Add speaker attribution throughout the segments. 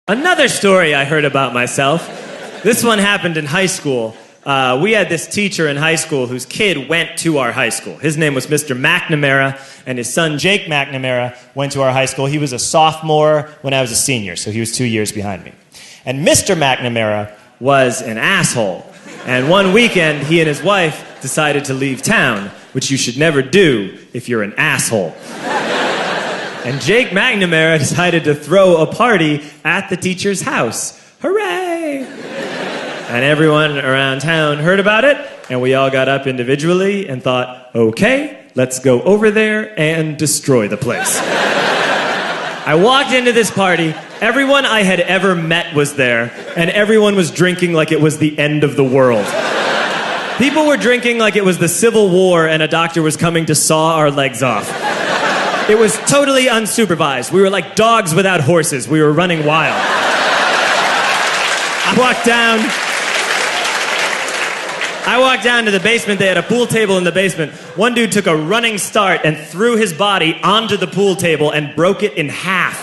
Speaker 1: Another story I heard about myself. This one happened in high school. We had this teacher in high school whose kid went to our high school. His name was Mr. McNamara, and his son Jake McNamara went to our high school. He was a sophomore when I was a senior, so he was 2 years behind me. And Mr. McNamara was an asshole. And one weekend, he and his wife decided to leave town, which you should never do if you're an asshole. And Jake McNamara decided to throw a party at the teacher's house. Hooray! And everyone around town heard about it, and we all got up individually and thought, okay, let's go over there and destroy the place. I walked into this party, everyone I had ever met was there, and everyone was drinking like it was the end of the world. People were drinking like it was the Civil War and a doctor was coming to saw our legs off. It was totally unsupervised. We were like dogs without horses. We were running wild. I walked down to the basement. They had a pool table in the basement. One dude took a running start and threw his body onto the pool table and broke it in half.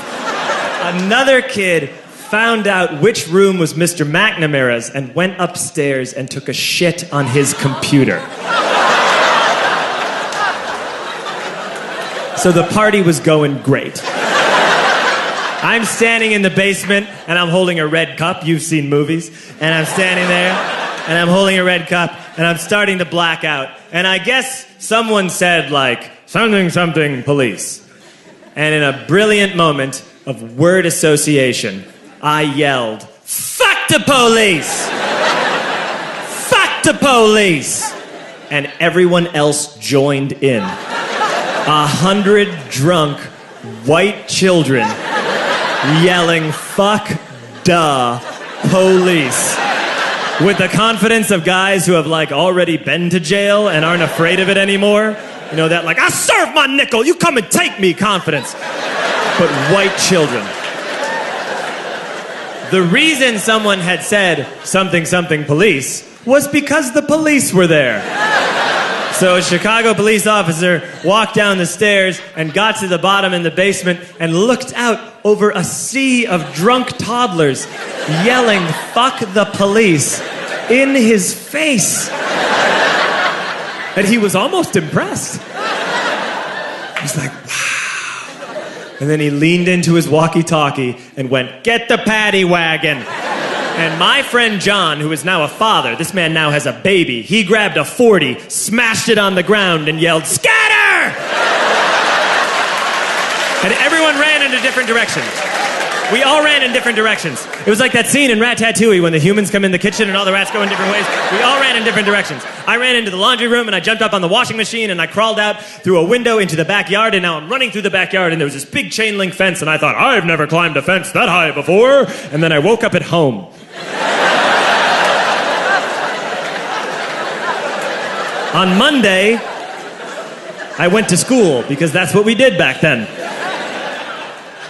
Speaker 1: Another kid found out which room was Mr. McNamara's and went upstairs and took a shit on his computer. So the party was going great. I'm standing in the basement, and I'm holding a red cup. You've seen movies. And I'm standing there, and I'm holding a red cup, and I'm starting to black out. And I guess someone said, like, something, something, police. And in a brilliant moment of word association, I yelled, fuck the police! Fuck the police! And everyone else joined in. 100 drunk white children yelling, fuck the police. With the confidence of guys who have, like, already been to jail and aren't afraid of it anymore. You know, that, like, I serve my nickel, you come and take me confidence. But white children. The reason someone had said something, something, police was because the police were there. So a Chicago police officer walked down the stairs and got to the bottom in the basement and looked out over a sea of drunk toddlers yelling, fuck the police, in his face. And he was almost impressed. He was like, wow. And then he leaned into his walkie-talkie and went, get the paddy wagon. And my friend John, who is now a father, this man now has a baby, he grabbed a 40, smashed it on the ground, and yelled, scatter! And everyone ran in different directions. We all ran in different directions. It was like that scene in Ratatouille when the humans come in the kitchen and all the rats go in different ways. We all ran in different directions. I ran into the laundry room, and I jumped up on the washing machine, and I crawled out through a window into the backyard, and now I'm running through the backyard, and there was this big chain link fence, and I thought, I've never climbed a fence that high before. And then I woke up at home. On Monday, I went to school because that's what we did back then.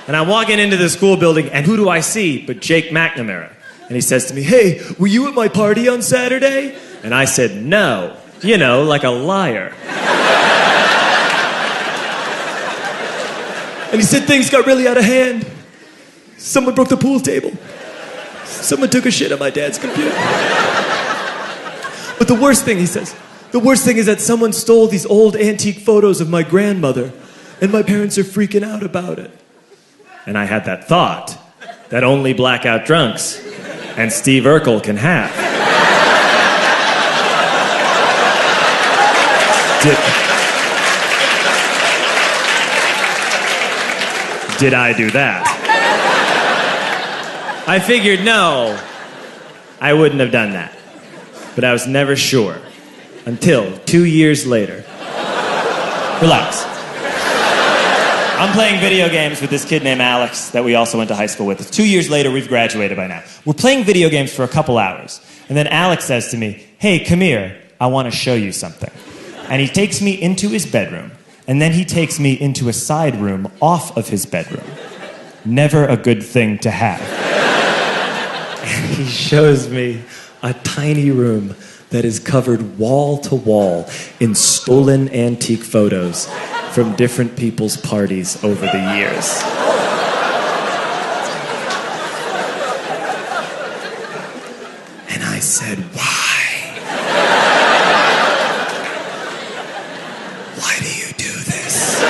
Speaker 1: And I'm walking into the school building, and who do I see but Jake McNamara? And he says to me, hey, were you at my party on Saturday? And I said, no. You know, like a liar. And he said things got really out of hand. Someone broke the pool table. Someone took a shit on my dad's computer. But the worst thing, he says, the worst thing is that someone stole these old antique photos of my grandmother, and my parents are freaking out about it. And I had that thought that only blackout drunks and Steve Urkel can have. Did I do that? I figured, no, I wouldn't have done that. But I was never sure. Until 2 years later. Relax. I'm playing video games with this kid named Alex that we also went to high school with. 2 years later, we've graduated by now. We're playing video games for a couple hours. And then Alex says to me, hey, come here, I want to show you something. And he takes me into his bedroom. And then he takes me into a side room off of his bedroom. Never a good thing to have. And he shows me a tiny room that is covered wall to wall in stolen antique photos from different people's parties over the years. said, why? Why do you do this?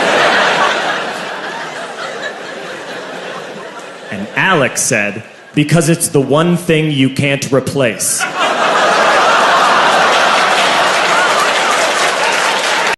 Speaker 1: And Alex said, because it's the one thing you can't replace.